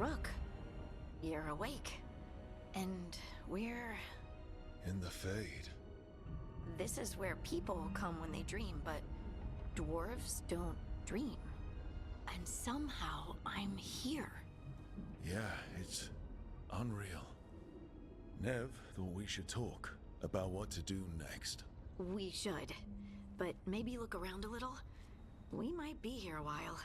Rook, you're awake. And we're... In the Fade. This is where people come when they dream, but dwarves don't dream. And somehow I'm here. Yeah, it's unreal. Nev thought we should talk about what to do next. We should. But maybe look around a little. We might be here a while.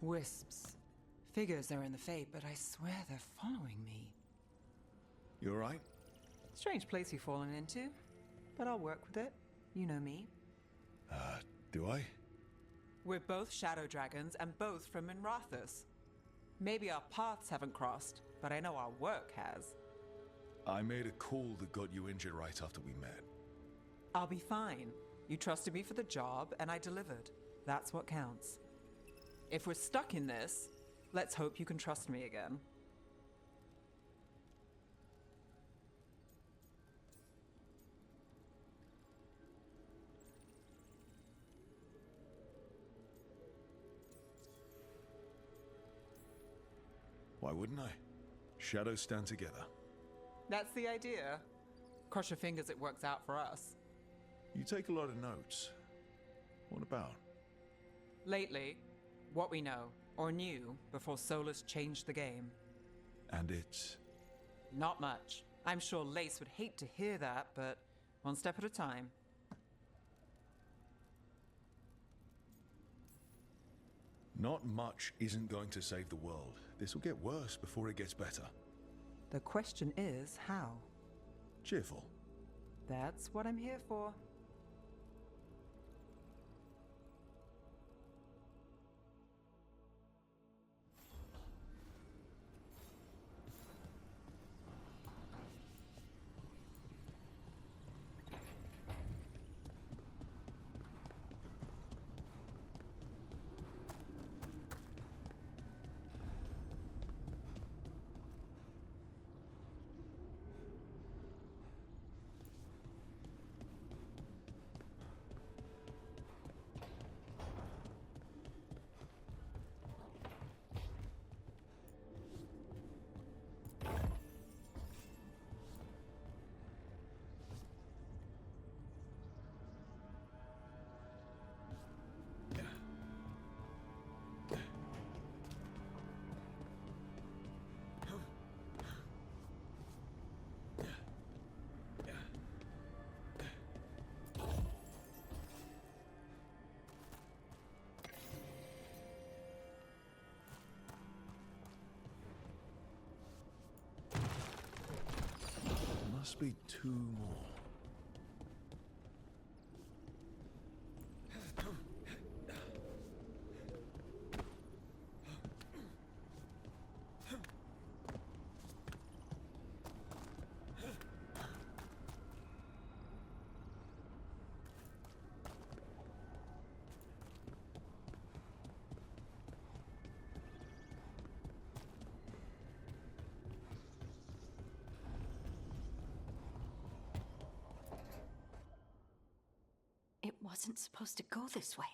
Wisps. Figures are in the Fate, but I swear they're following me. You alright? Strange place you've fallen into, but I'll work with it. You know me. Do I? We're both shadow dragons and both from Minrathous. Maybe our paths haven't crossed, but I know our work has. I made a call that got you injured right after we met. I'll be fine. You trusted me for the job, and I delivered. That's what counts. If we're stuck in this, let's hope you can trust me again. Why wouldn't I? Shadows stand together. That's the idea. Cross your fingers it works out for us. You take a lot of notes. What about? Lately, what we know, or knew, before Solus changed the game. And it's... Not much. I'm sure Lace would hate to hear that, but one step at a time. Not much isn't going to save the world. This will get worse before it gets better. The question is, how? Cheerful. That's what I'm here for. Must be two more. It wasn't supposed to go this way.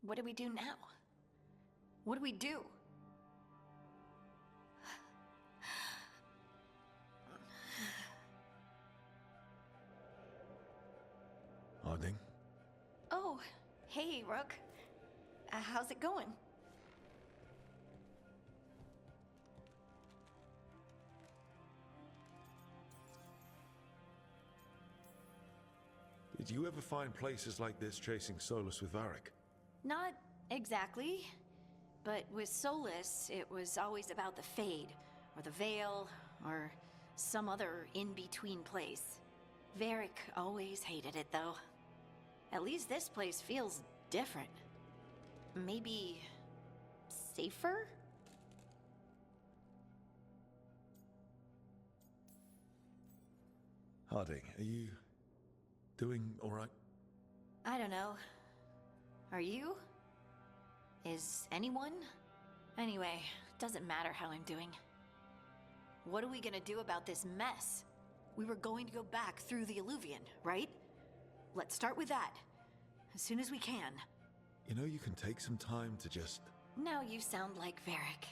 What do we do now? What do we do? Harding? Oh, hey, Rook. How's it going? Did you ever find places like this chasing Solus with Varric? Not exactly. But with Solus, it was always about the Fade, or the Veil, or some other in-between place. Varric always hated it, though. At least this place feels different. Maybe... safer? Harding, are you... doing alright? I don't know. Are you? Is anyone? Anyway, doesn't matter how I'm doing. What are we gonna do about this mess? We were going to go back through the Illuvian, right? Let's start with that. As soon as we can. You know, you can take some time to just... Now you sound like Varric.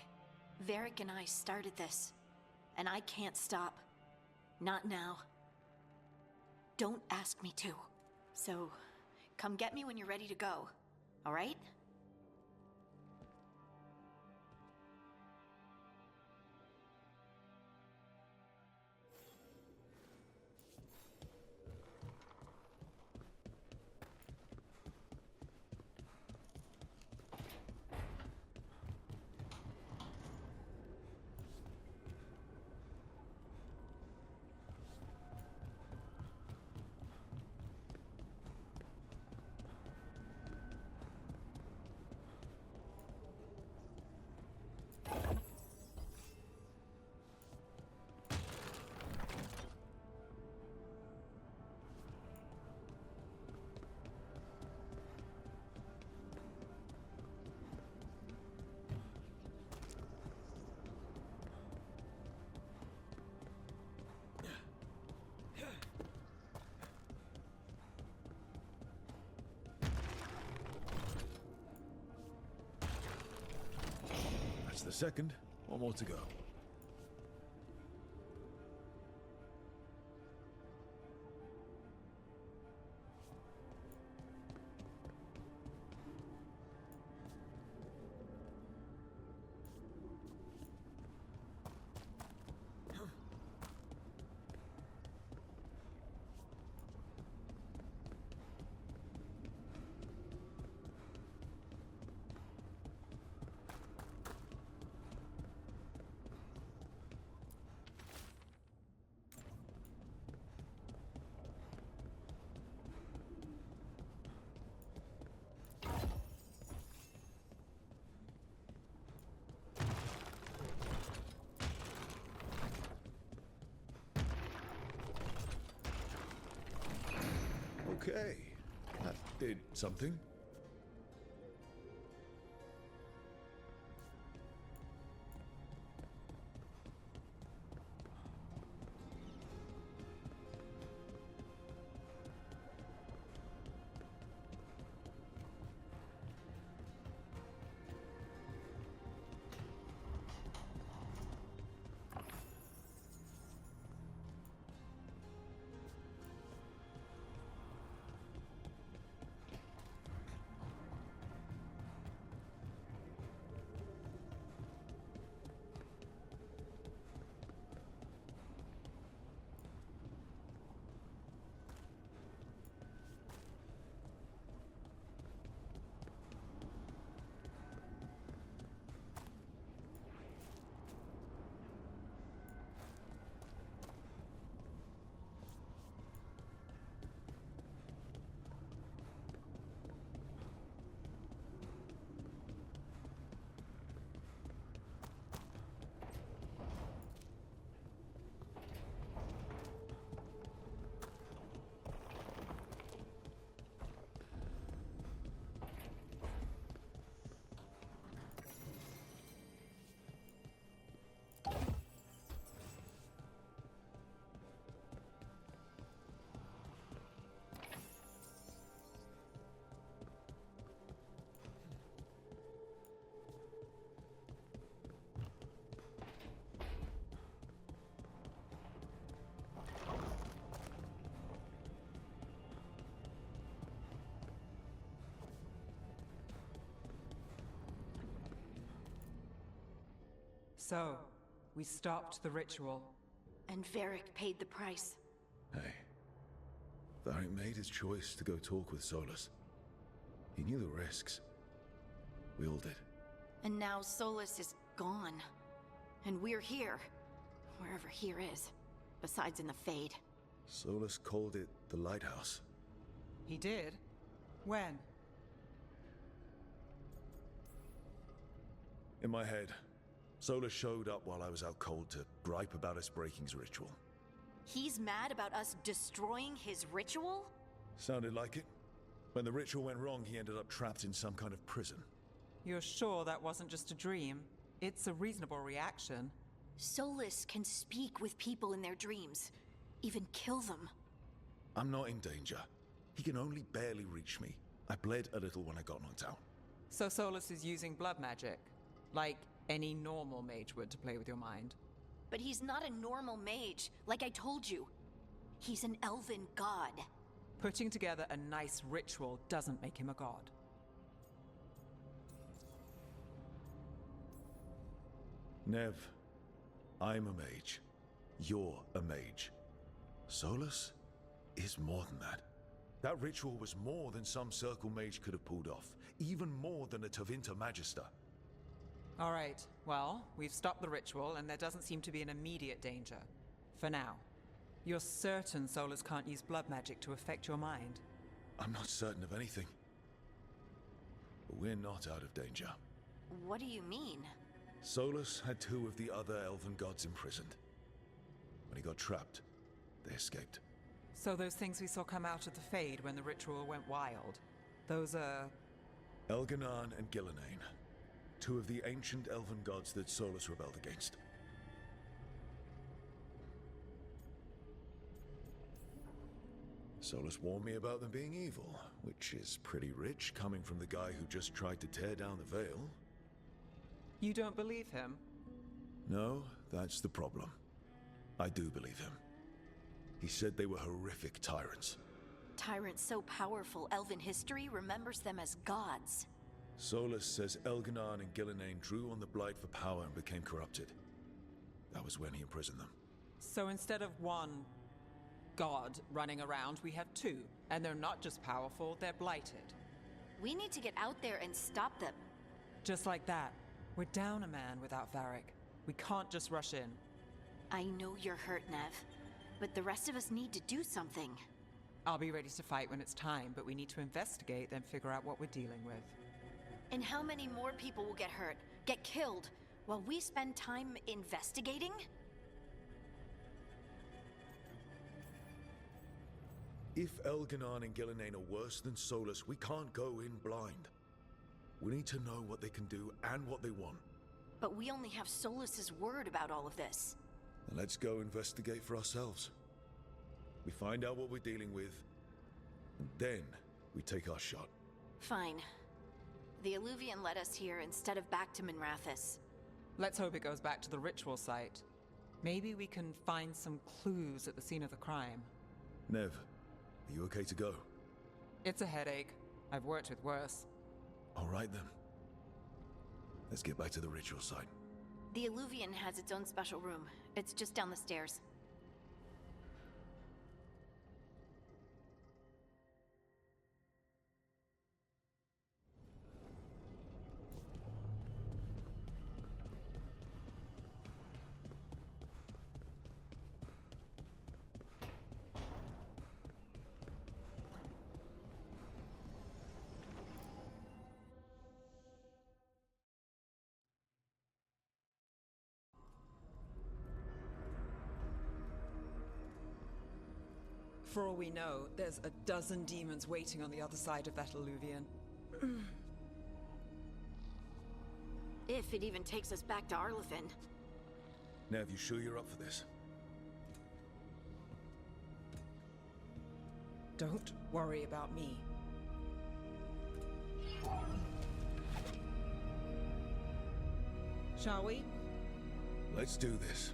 Varric and I started this. And I can't stop. Not now. Don't ask me to. So, come get me when you're ready to go. Alright? That's the second. One more to go. Okay, that did something. So, we stopped the ritual. And Varric paid the price. Hey, Varric made his choice to go talk with Solus. He knew the risks. We all did. And now Solus is gone. And we're here. Wherever here is. Besides in the Fade. Solus called it the Lighthouse. He did? When? In my head, Solus showed up while I was out cold to gripe about us breaking's ritual. He's mad about us destroying his ritual? Sounded like it. When the ritual went wrong, he ended up trapped in some kind of prison. You're sure that wasn't just a dream? It's a reasonable reaction. Solus can speak with people in their dreams. Even kill them. I'm not in danger. He can only barely reach me. I bled a little when I got knocked out. So Solus is using blood magic? Like any normal mage would to play with your mind? But he's not a normal mage, like I told you. He's an elven god. Putting together a nice ritual doesn't make him a god. Nev, I'm a mage. You're a mage. Solus is more than that. That ritual was more than some circle mage could have pulled off. Even more than a Tevinter Magister. All right, well, we've stopped the ritual and there doesn't seem to be an immediate danger. For now. You're certain Solus can't use blood magic to affect your mind? I'm not certain of anything. But we're not out of danger. What do you mean? Solus had two of the other elven gods imprisoned. When he got trapped, they escaped. So those things we saw come out of the Fade when the ritual went wild, those are... Elganan and Gillenane. Two of the ancient elven gods that Solus rebelled against. Solus warned me about them being evil, which is pretty rich coming from the guy who just tried to tear down the Veil. You don't believe him? No, that's the problem. I do believe him. He said they were horrific tyrants. Tyrants so powerful, elven history remembers them as gods. Solus says Elganon and Gillenane drew on the Blight for power and became corrupted. That was when he imprisoned them. So instead of one god running around, we have two. And they're not just powerful, they're blighted. We need to get out there and stop them. Just like that. We're down a man without Varric. We can't just rush in. I know you're hurt, Nev, but the rest of us need to do something. I'll be ready to fight when it's time, but we need to investigate, then figure out what we're dealing with. And how many more people will get hurt, get killed, while we spend time investigating? If Elganon and Gillenane are worse than Solus, we can't go in blind. We need to know what they can do and what they want. But we only have Solus's word about all of this. Then let's go investigate for ourselves. We find out what we're dealing with, and then we take our shot. Fine. The Illuvian led us here instead of back to Minrathous. Let's hope it goes back to the ritual site. Maybe we can find some clues at the scene of the crime. Nev, are you okay to go? It's a headache. I've worked with worse. All right then. Let's get back to the ritual site. The Illuvian has its own special room. It's just down the stairs. For all we know, there's a dozen demons waiting on the other side of that Illuvian. If it even takes us back to Arlathan. Nev, you sure you're up for this? Don't worry about me. Shall we? Let's do this.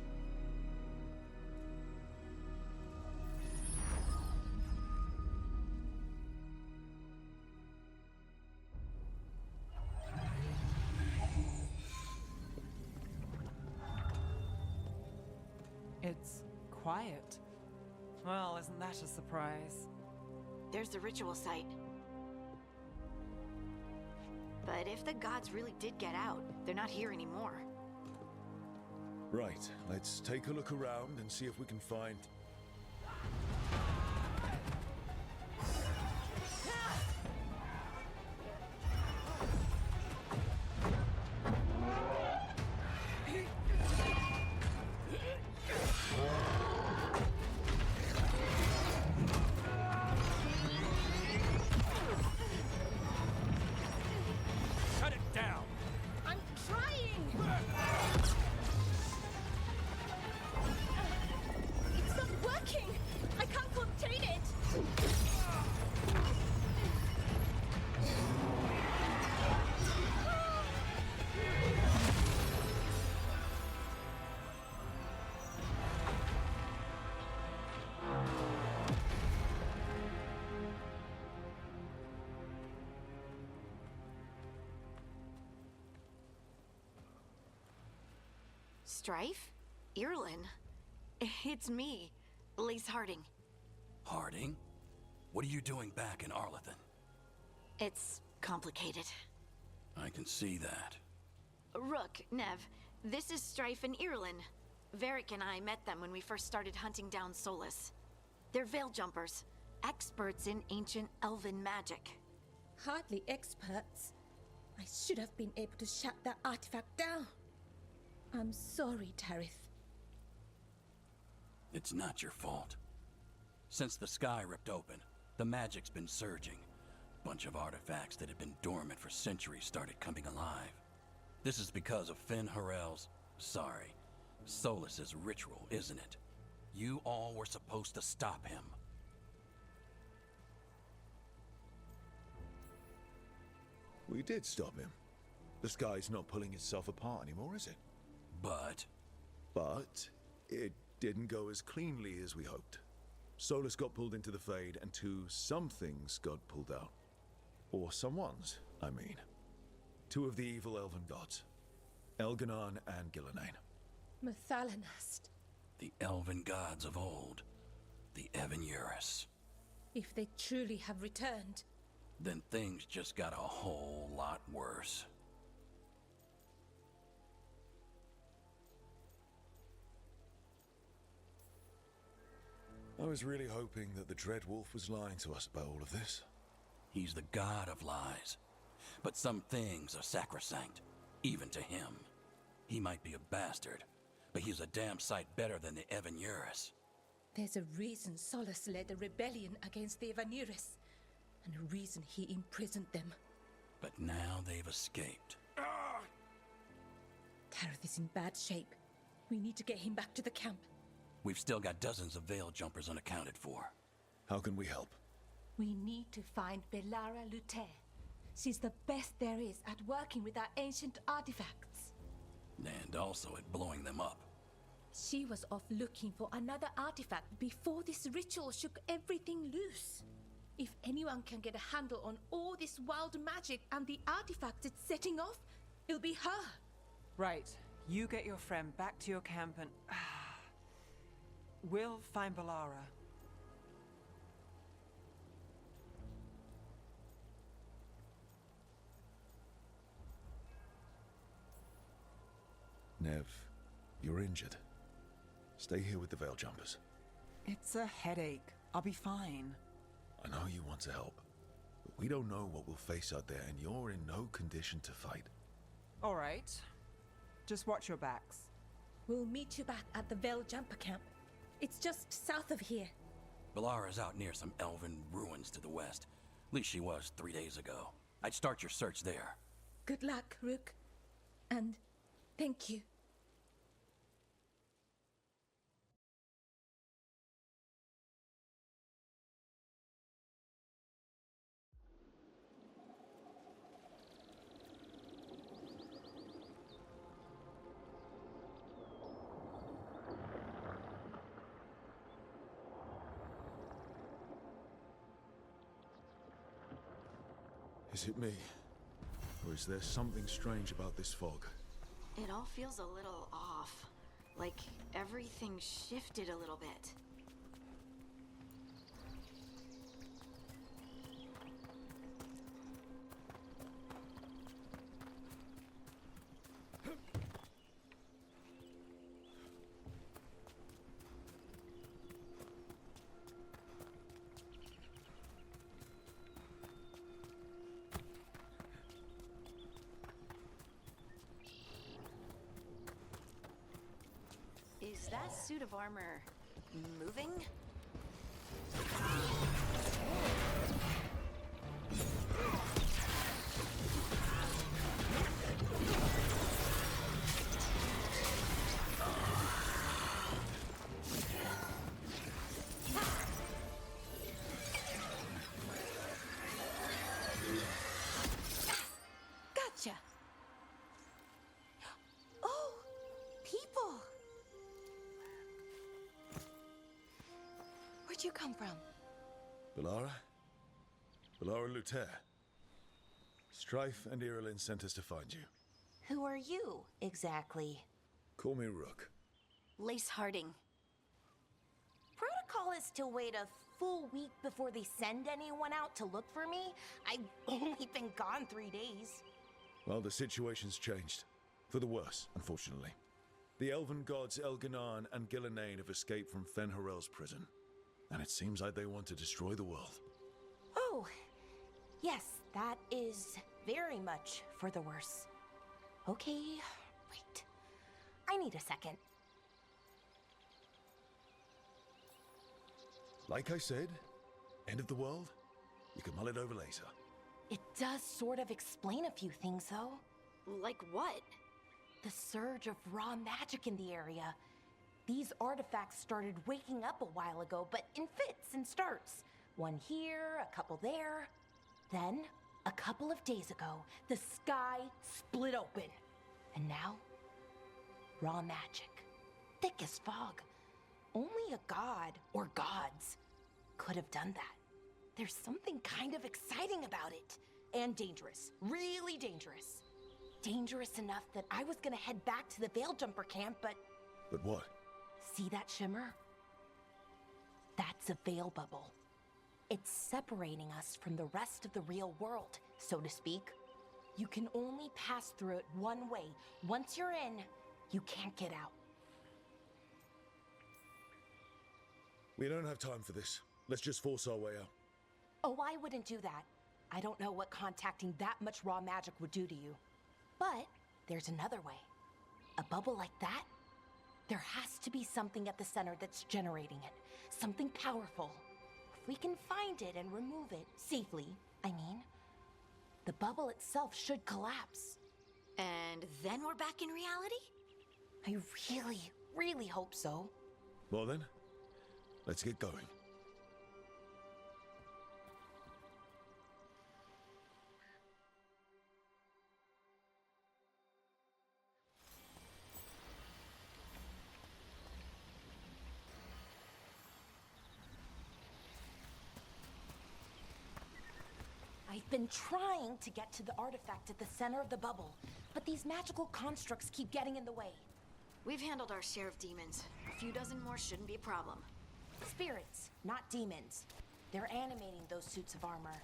It's quiet. Well, isn't that a surprise? There's the ritual site. But if the gods really did get out, they're not here anymore. Right, let's take a look around and see if we can find... Shut it down! I'm trying! It's not working! I can't contain it! Strife? Irulan? It's me, Lace Harding. Harding? What are you doing back in Arlathan? It's complicated. I can see that. Rook, Nev, this is Strife and Irulan. Varric and I met them when we first started hunting down Solus. They're veil jumpers, experts in ancient elven magic. Hardly experts. I should have been able to shut that artifact down. I'm sorry, Tarith. It's not your fault. Since the sky ripped open, the magic's been surging. Bunch of artifacts that had been dormant for centuries started coming alive. This is because of Finn Harel's... sorry, Solus's ritual, isn't it? You all were supposed to stop him. We did stop him. The sky's not pulling itself apart anymore, is it? But But it didn't go as cleanly as we hoped. Solus got pulled into the Fade, and two somethings got pulled out. Or someones, I mean. Two of the evil elven gods. Elganon and Gillenane. Mathalanast. the elven gods of old, the Evan-Eurus. If they truly have returned. Then things just got a whole lot worse. I was really hoping that the Dread Wolf was lying to us about all of this. He's the god of lies. But some things are sacrosanct, even to him. He might be a bastard, but he's a damn sight better than the Evan-Eurus. There's a reason Solus led a rebellion against the Evan-Eurus, and a reason he imprisoned them. But now they've escaped. Tareth is in bad shape. We need to get him back to the camp. We've still got dozens of Veil jumpers unaccounted for. How can we help? We need to find Belara Luther. She's the best there is at working with our ancient artifacts. And also at blowing them up. She was off looking for another artifact before this ritual shook everything loose. If anyone can get a handle on all this wild magic and the artifacts it's setting off, it'll be her. Right. You get your friend back to your camp and... we'll find Belara. Nev, you're injured. Stay here with the Veil Jumpers. It's a headache. I'll be fine. I know you want to help, but we don't know what we'll face out there, and you're in no condition to fight. All right. Just watch your backs. We'll meet you back at the Veil Jumper camp. It's just south of here. Belara's out near some elven ruins to the west. At least she was 3 days ago. I'd start your search there. Good luck, Rook. And thank you. Is it me? Or is there something strange about this fog? It all feels a little off. Like everything shifted a little bit. Is that suit of armor moving? Gotcha. Oh, people. Where'd you come from? Belara? Belara Luther. Strife and Irilyn sent us to find you. Who are you, exactly? Call me Rook. Lace Harding. Protocol is to wait a full week before they send anyone out to look for me. I've only been gone 3 days. Well, the situation's changed. For the worse, unfortunately. The elven gods Elganon and Gillenane have escaped from Fen'Harel's prison. And it seems like they want to destroy the world. Oh, yes, that is very much for the worse. Okay, wait. I need a second. Like I said, end of the world? You can mull it over later. It does sort of explain a few things, though. Like what? The surge of raw magic in the area. These artifacts started waking up a while ago, but in fits and starts. One here, a couple there. Then, A couple of days ago, the sky split open. And now, raw magic. Thick as fog. Only a god, or gods, could have done that. There's something kind of exciting about it. And dangerous. Really dangerous. Dangerous enough that I was gonna head back to the Veil Jumper camp, but... But what? See that shimmer? That's a veil bubble. It's separating us from the rest of the real world, so to speak. You can only pass through it one way. Once you're in, you can't get out. We don't have time for this. Let's just force our way out. Oh, I wouldn't do that. I don't know what contacting that much raw magic would do to you. But there's another way. A bubble like that? There has to be something at the center that's generating it. Something powerful. If we can find it and remove it safely, I mean, the bubble itself should collapse. And then we're back in reality? I really, really hope so. Well then, let's get going. I've been trying to get to the artifact at the center of the bubble, but these magical constructs keep getting in the way. We've handled our share of demons. A few dozen more shouldn't be a problem. Spirits, not demons. They're animating those suits of armor.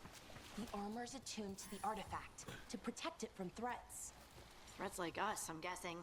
The armor's attuned to the artifact to protect it from threats. Threats like us, I'm guessing.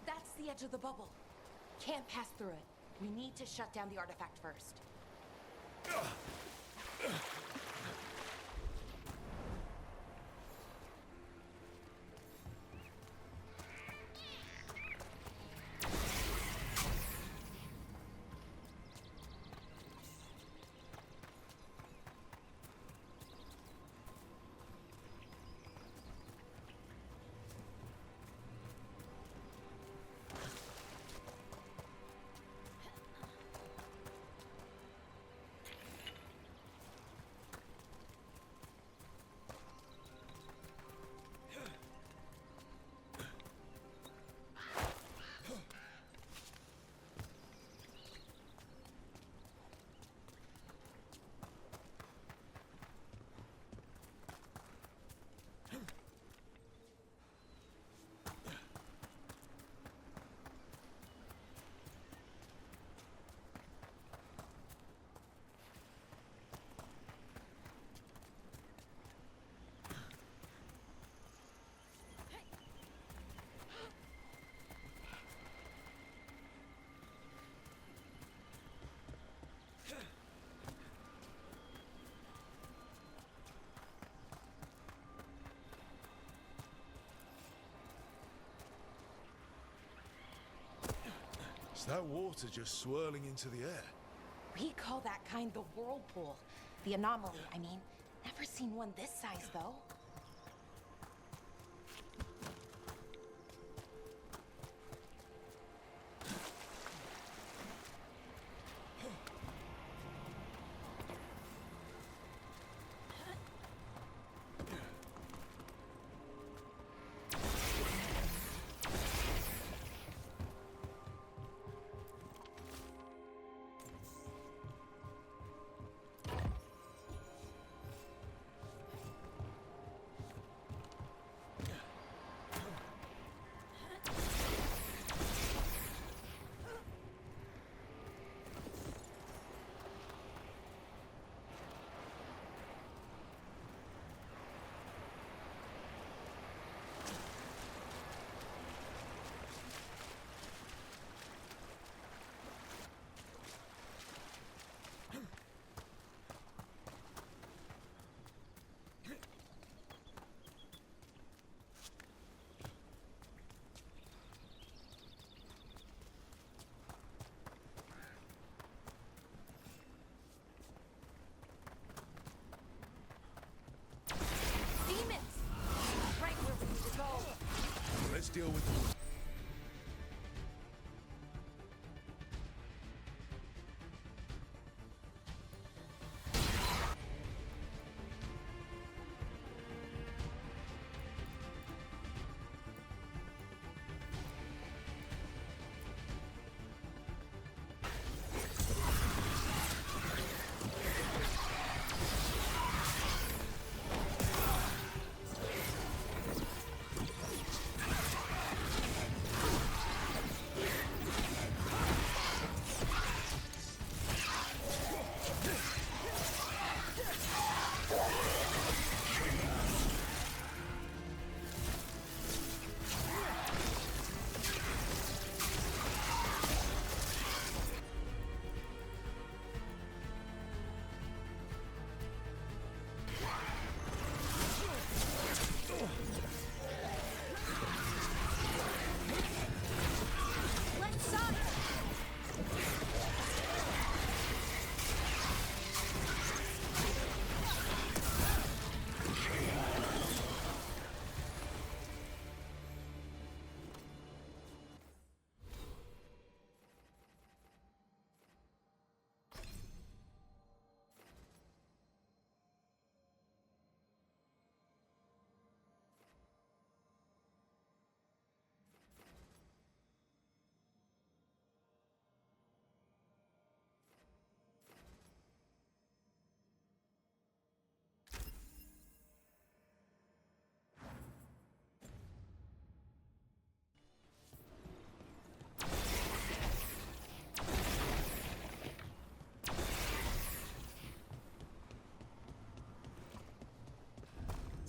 That's the edge of the bubble. Can't pass through it. We need to shut down the artifact first. Is that water just swirling into the air? We call that kind the whirlpool. The anomaly, I mean. Never seen one this size, though.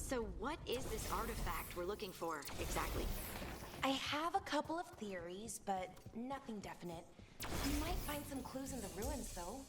So what is this artifact we're looking for, exactly? I have a couple of theories, but nothing definite. We might find some clues in the ruins, though.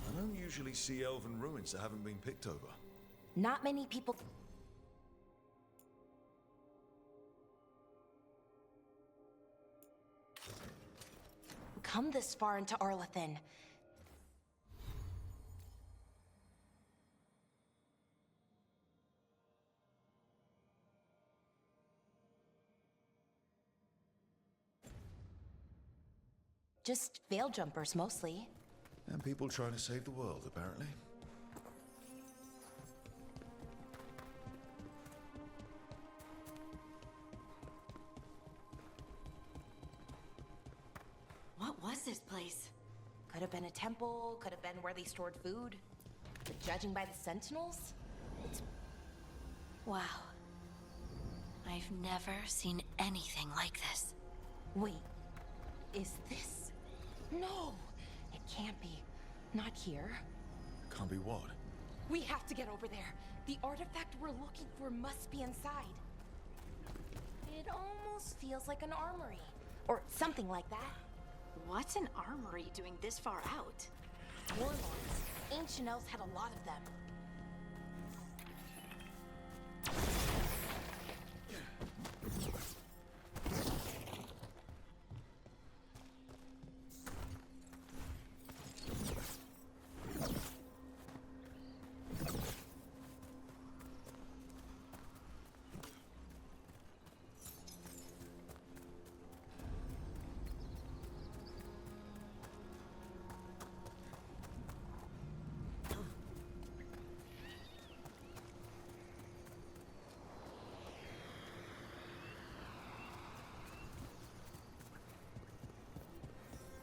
I don't usually see elven ruins that haven't been picked over. Not many people... come this far into Arlathan. Just veil jumpers, mostly. And people trying to save the world, apparently. What was this place? Could have been a temple, could have been where they stored food. But judging by the sentinels, it's... Wow. I've never seen anything like this. Wait, is this... No, it can't be. Not here. Can't be what? We have to get over there. The artifact we're looking for must be inside. It almost feels like an armory. Or something like that. What's an armory doing this far out? Warlords. Ancient elves had a lot of them.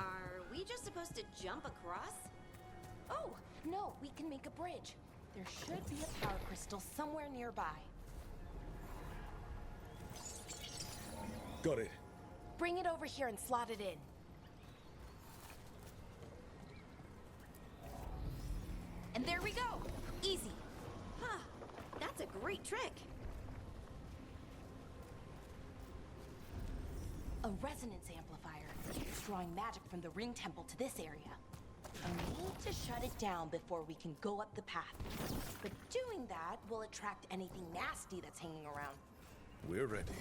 Are we just supposed to jump across? Oh, no, we can make a bridge. There should be a power crystal somewhere nearby. Got it. Bring it over here and slot it in. And there we go! Easy. Huh. That's a great trick. A resonance amplifier. It's drawing magic from the ring temple to this area. I need to shut it down before we can go up the path. But doing that will attract anything nasty that's hanging around. We're ready.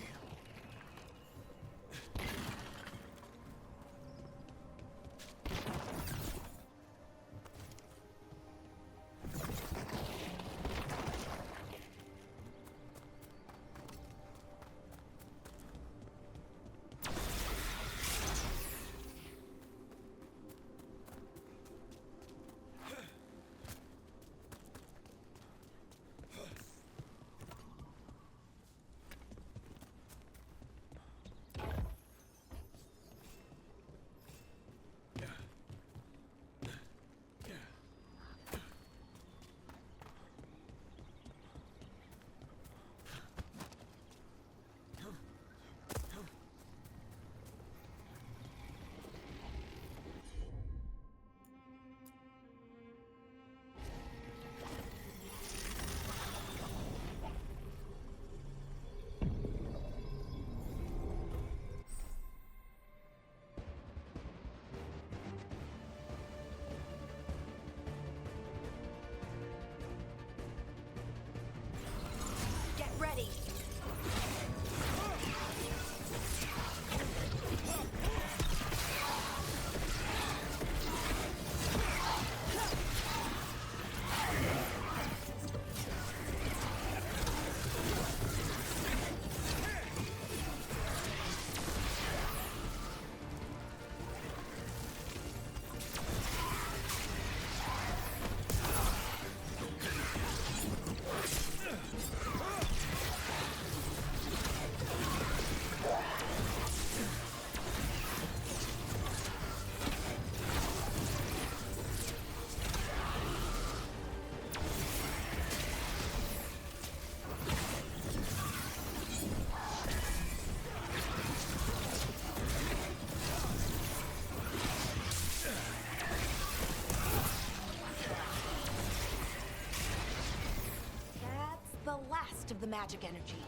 the last of the magic energy.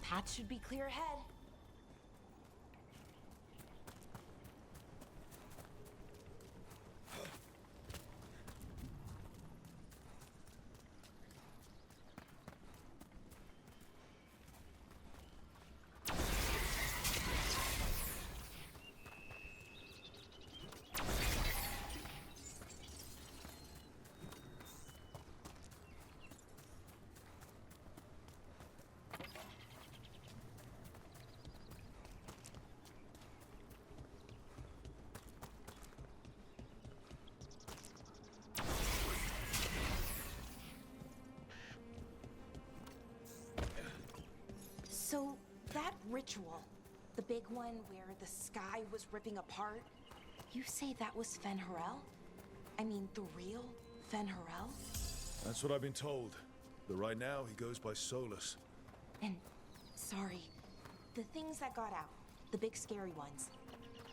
Path should be clear ahead. So, that ritual, the big one where the sky was ripping apart, you say that was Fen'Harel? I mean, the real Fen'Harel? That's what I've been told. But right now, he goes by Solus. And, sorry, the things that got out, the big scary ones,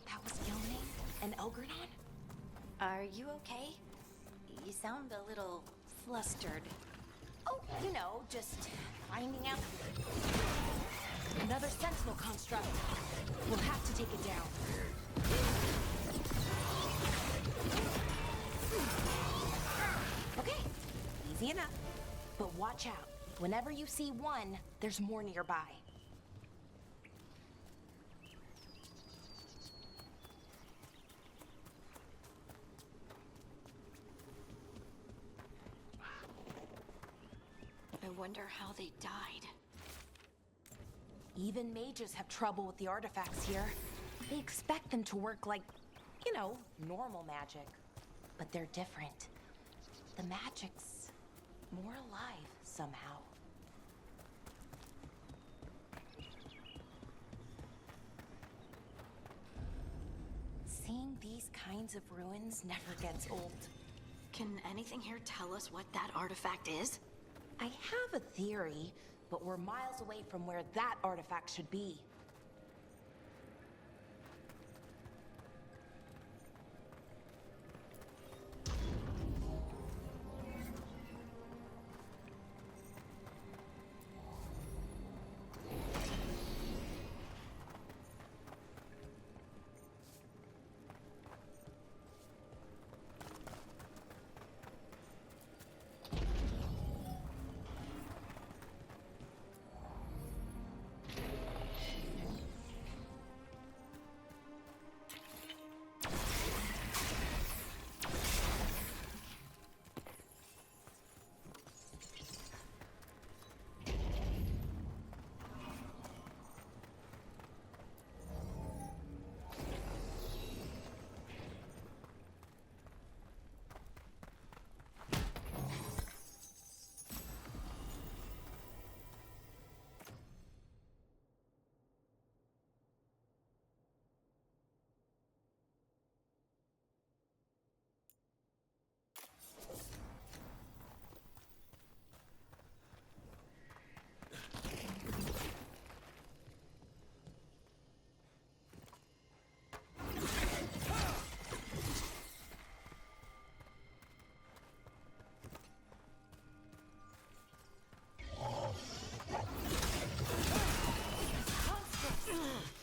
that was Gilne and Elgernon? Are you okay? You sound a little flustered. Oh, you know, just finding out. Another Sentinel construct. We'll have to take it down. Okay, easy enough. But watch out. Whenever you see one, there's more nearby. I wonder how they died. Even mages have trouble with the artifacts here. They expect them to work like, you know, normal magic. But they're different. The magic's more alive somehow. Seeing these kinds of ruins never gets old. Can anything here tell us what that artifact is? I have a theory, but we're miles away from where that artifact should be.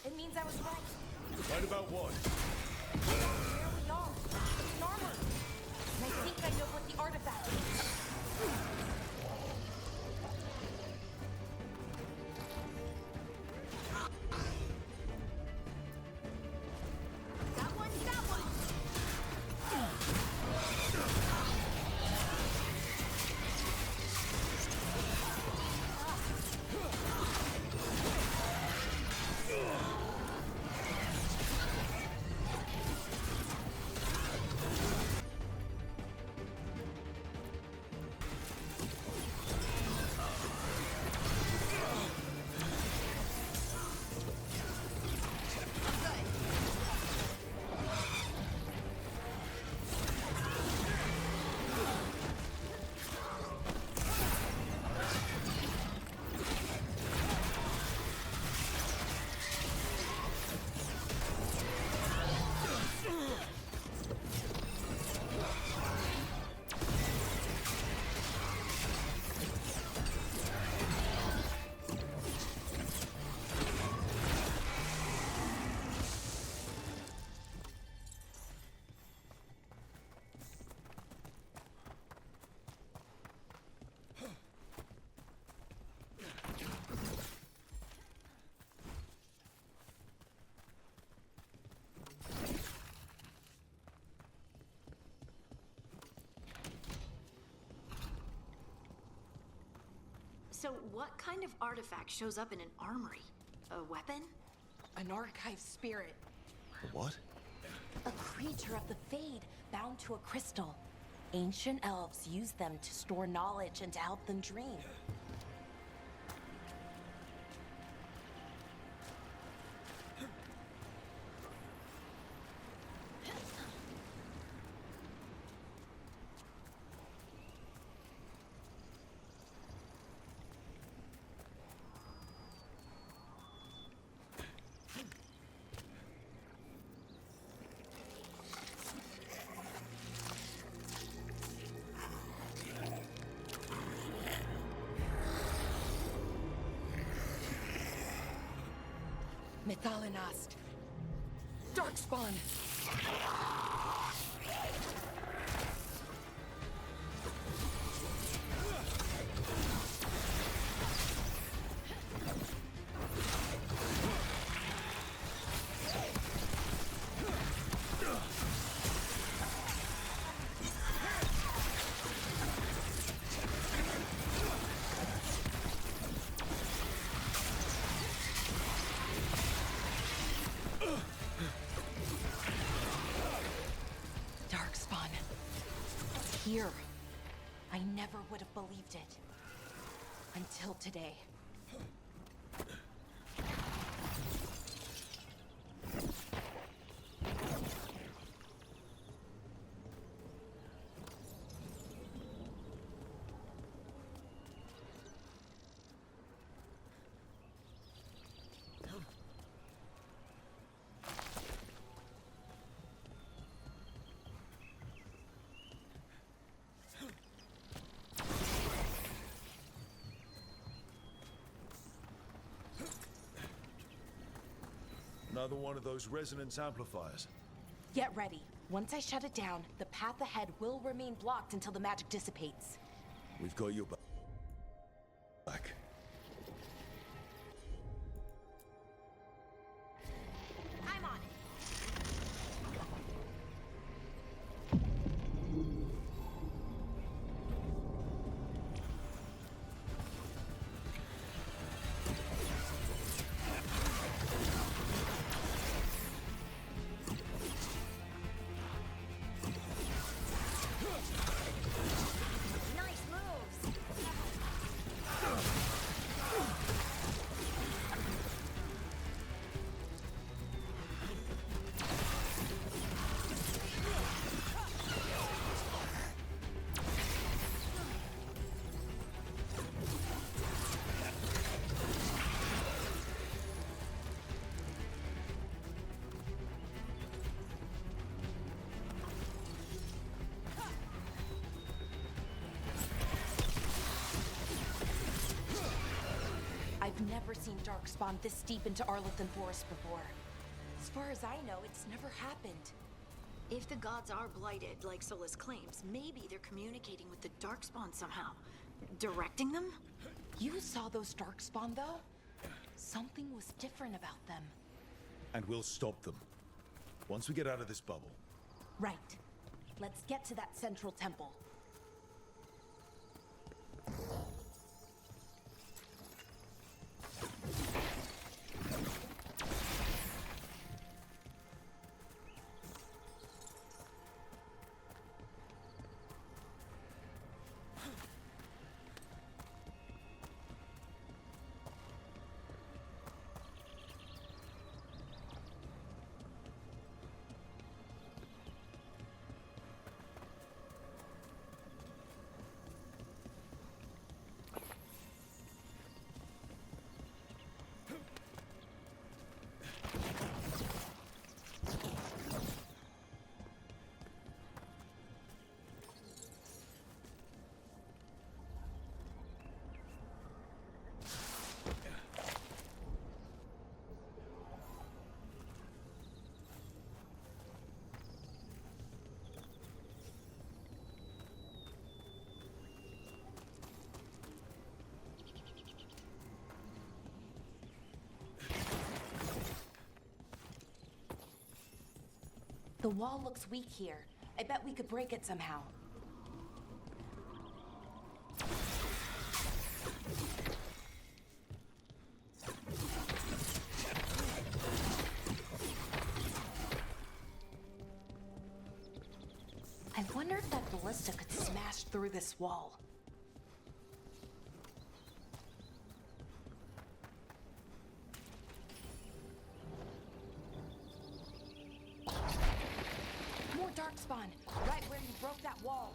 It means I was right. Right about what? Here we are. It's an armor. And I think I know what the artifact is. That one, that one! So what kind of artifact shows up in an armory? A weapon? An archive spirit. What? A creature of the Fade, bound to a crystal. Ancient elves use them to store knowledge and to help them dream. Methalinast. Darkspawn. Darkspawn. Here. I never would have believed it. Until today. Another one of those resonance amplifiers. Get ready. Once I shut it down, the path ahead will remain blocked until the magic dissipates. We've got your back. I'm on it. Nice moves! I've never seen Darkspawn this deep into Arlothan Forest before. As far as I know, it's never happened. If the gods are blighted, like Solus claims, maybe they're communicating with the Darkspawn somehow. Directing them? You saw those Darkspawn, though? Something was different about them. And we'll stop them. Once we get out of this bubble. Right. Let's get to that central temple. The wall looks weak here. I bet we could break it somehow. wonder if that ballista could smash through this wall. More darkspawn, right where you broke that wall.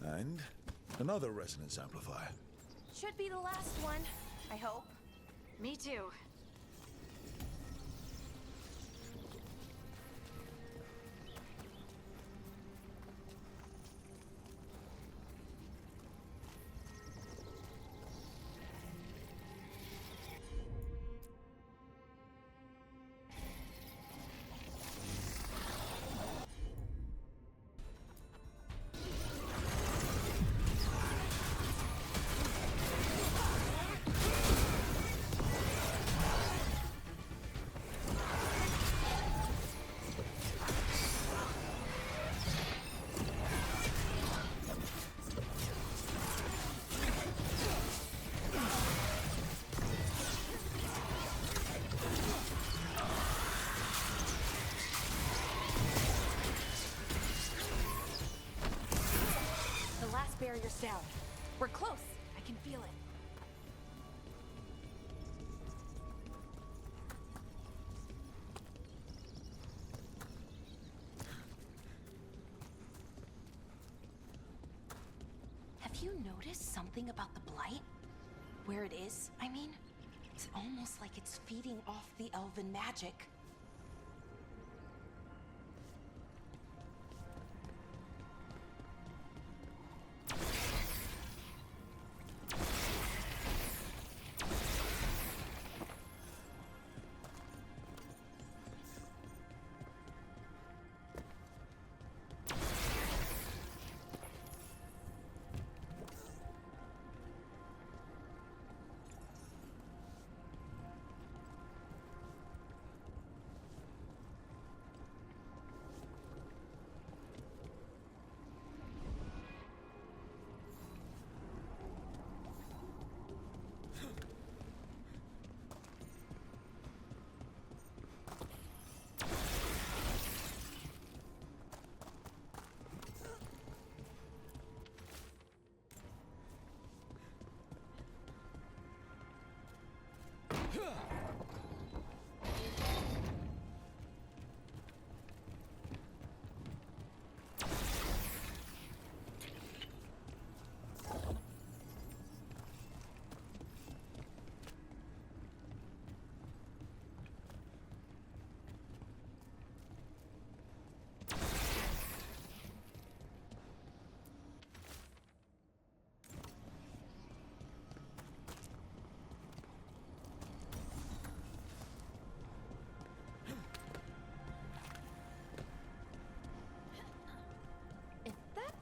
And another resonance amplifier. Should be the last one, I hope. Me too. Barrier's down. We're close. I can feel it. Have you noticed something about the blight? Where it is, I mean? It's almost like it's feeding off the elven magic.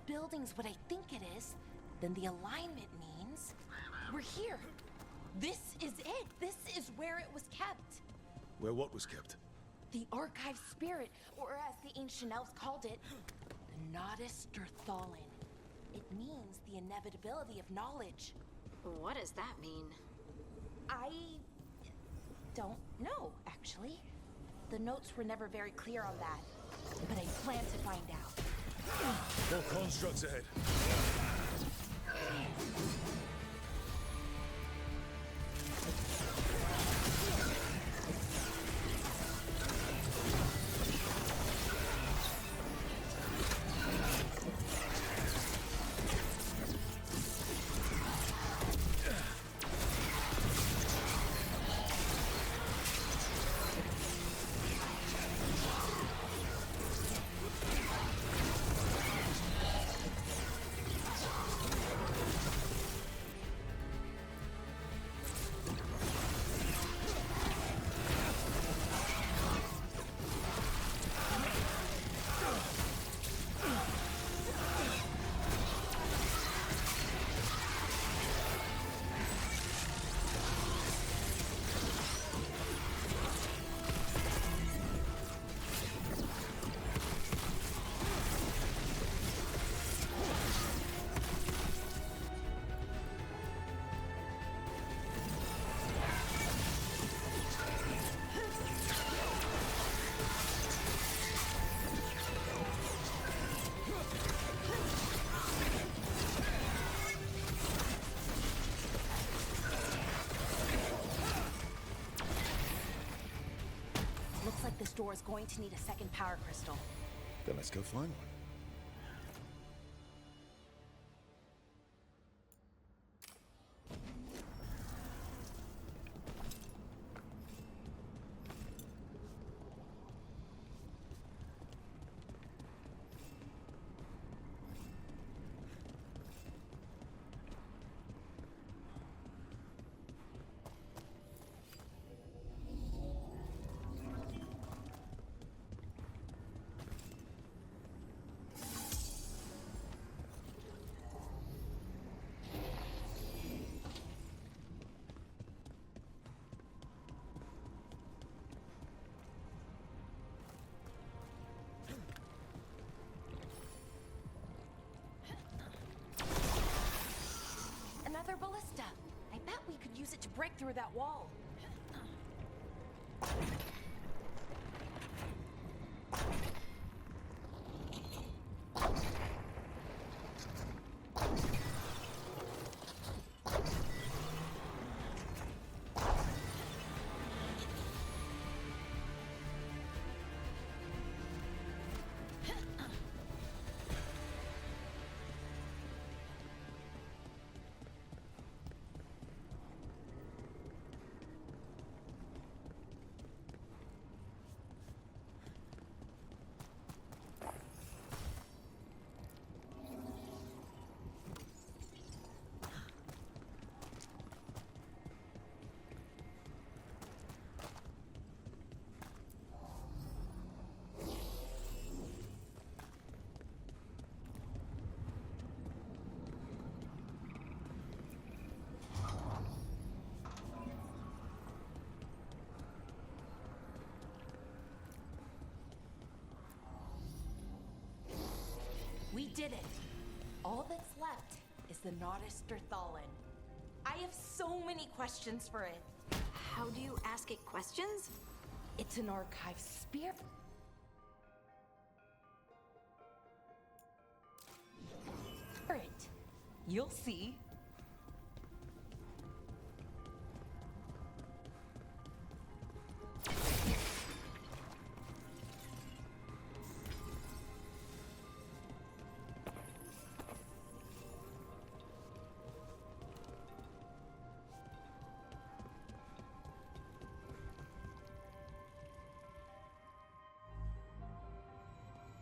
Building's what I think it is, then the alignment means we're here. This is it. This is where it was kept. Where what was kept? The archive spirit, or as the ancient elves called it, the Nodus Derthalin. It means the inevitability of knowledge. What does that mean? I don't know, actually. The notes were never very clear on that, but I plan to find out. More constructs ahead. Looks like this door is going to need a second power crystal. Then let's go find one. Another ballista. I bet we could use it to break through that wall. We did it! All that's left is the Nodus Derthalin. I have so many questions for it. How do you ask it questions? It's an archive spirit. You'll see.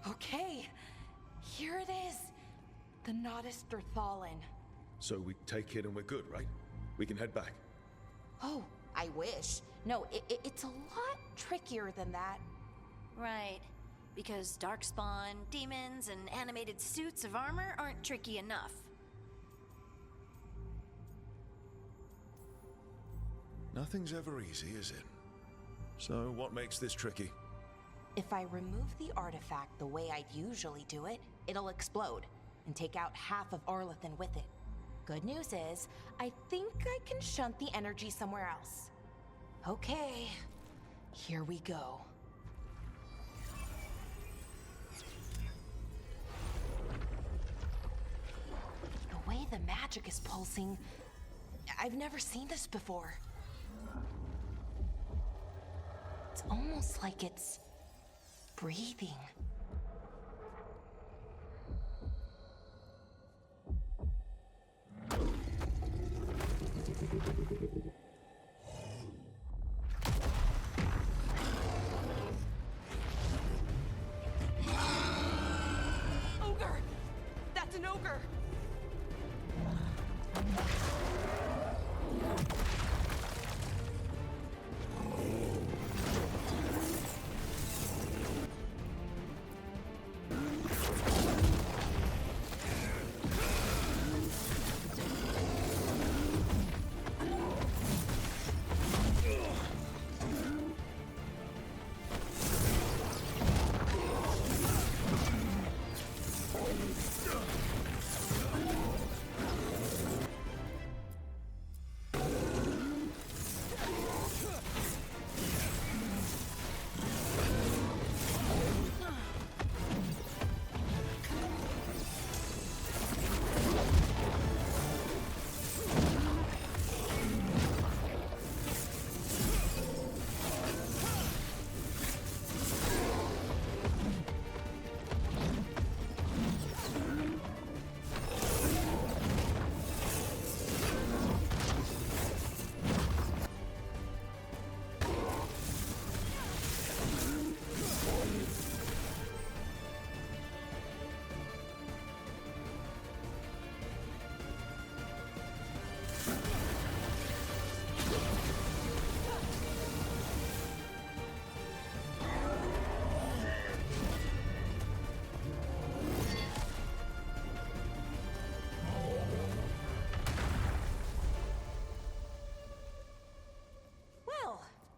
Okay, here it is. The Nodus Derthalin. So we take it and we're good, right? We can head back. Oh, I wish. No, it's a lot trickier than that. Right. Because darkspawn, demons, and animated suits of armor aren't tricky enough. Nothing's ever easy, is it? So what makes this tricky? If I remove the artifact the way I'd usually do it, it'll explode and take out half of Arlathan with it. Good news is, I think I can shunt the energy somewhere else. Okay, here we go. The way the magic is pulsing. I've never seen this before. It's almost like it's breathing. Ogre! That's an ogre!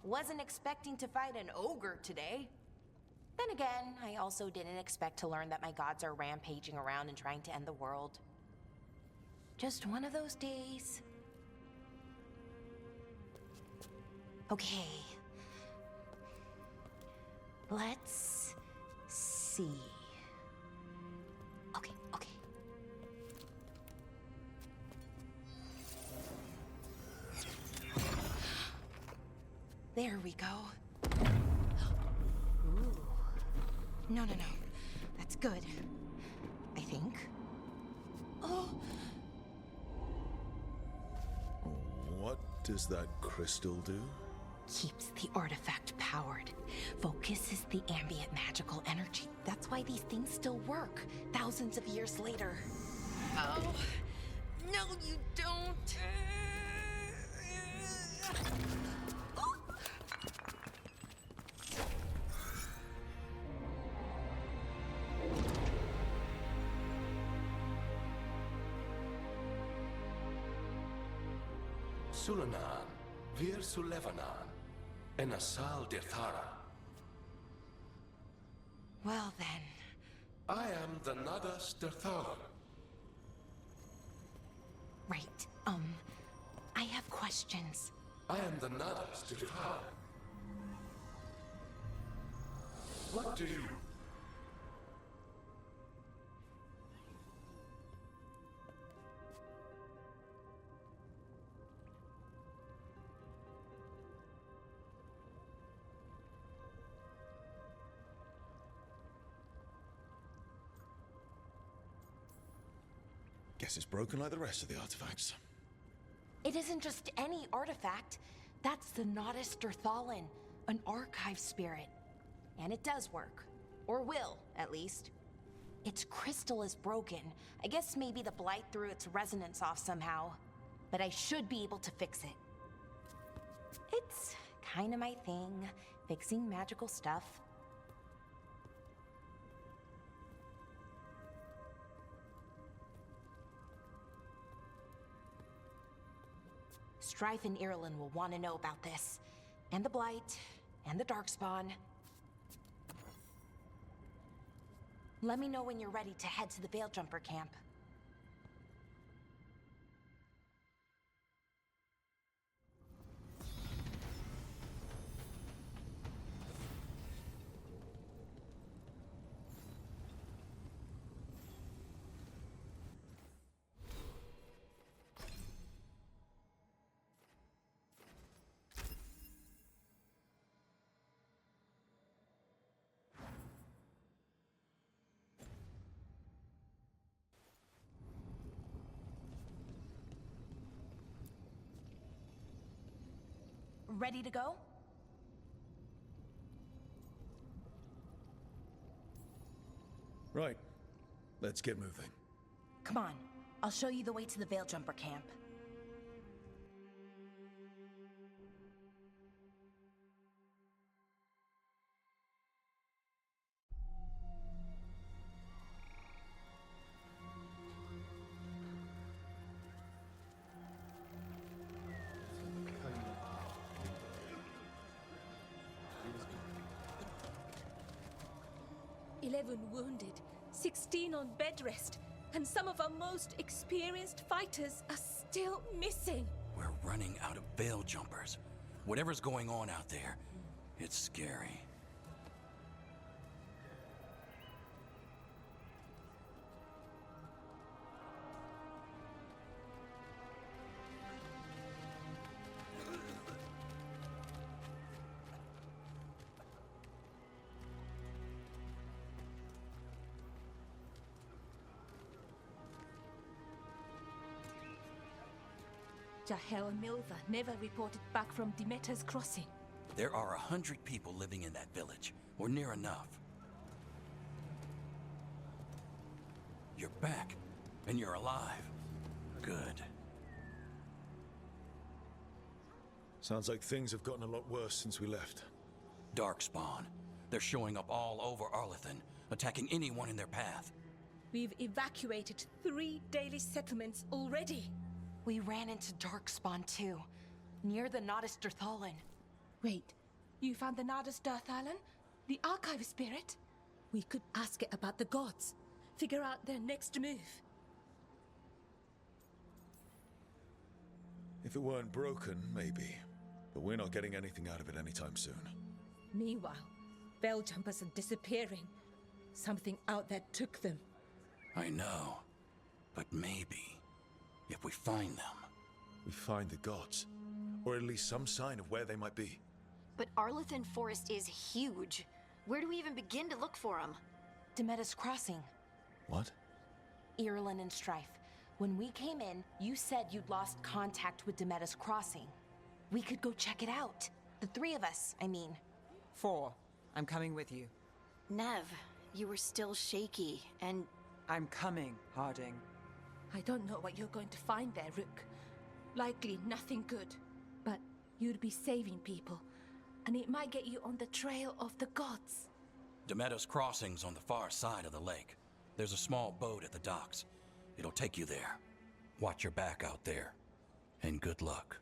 Wasn't expecting to fight an ogre today. Then again, I also didn't expect to learn that my gods are rampaging around and trying to end the world. Just one of those days. Okay. Let's see. Okay. There we go. Ooh. No. That's good. I think. Oh! What does that crystal do? Keeps the artifact powered. Focuses the ambient magical energy. That's why these things still work, thousands of years later. Oh, no, you don't. Sulanan, Vir Sulevanan, and Asal Dirthara. Well then. I am the Nadas Dirthalan. Right, I have questions. I am the Nadas Dirthalan. What do you... Guess it's broken like the rest of the artifacts. It isn't just any artifact. That's the Nadas Dirthalan, an archive spirit. And it does work. Or will, at least. Its crystal is broken. I guess maybe the blight threw its resonance off somehow. But I should be able to fix it. It's kinda my thing, fixing magical stuff. Strife and Irulan will want to know about this. And the Blight, and the Darkspawn. Let me know when you're ready to head to the Veil Jumper camp. ready to go? Right. Let's get moving. Come on, I'll show you the way to the Veil Jumper camp. Wounded, 16 on bed rest, and some of our most experienced fighters are still missing. We're running out of Veil Jumpers. Whatever's going on out there, it's scary. Jahel and Milva never reported back from Demeter's crossing. There are 100 people living in that village, or near enough. You're back, and you're alive. Good. Sounds like things have gotten a lot worse since we left. Darkspawn. They're showing up all over Arlethan, attacking anyone in their path. We've evacuated 3 daily settlements already. We ran into Darkspawn too, near the Nodus Dirthalan. Wait, you found the Nodus Dirthalan? The Archive Spirit? We could ask it about the gods. Figure out their next move. If it weren't broken, maybe. But we're not getting anything out of it anytime soon. Meanwhile, Veil Jumpers are disappearing. Something out there took them. I know. But maybe, if we find them... We find the gods. Or at least some sign of where they might be. But Arlethan Forest is huge. Where do we even begin to look for them? Demeter's Crossing. What? Irulan and Strife. When we came in, you said you'd lost contact with Demeter's Crossing. We could go check it out. The 3 of us, I mean. 4. I'm coming with you. Nev, you were still shaky, and... I'm coming, Harding. I don't know what you're going to find there, Rook. Likely nothing good. But you'd be saving people, and it might get you on the trail of the gods. Demeter's Crossing's on the far side of the lake. There's a small boat at the docks. It'll take you there. Watch your back out there, and good luck.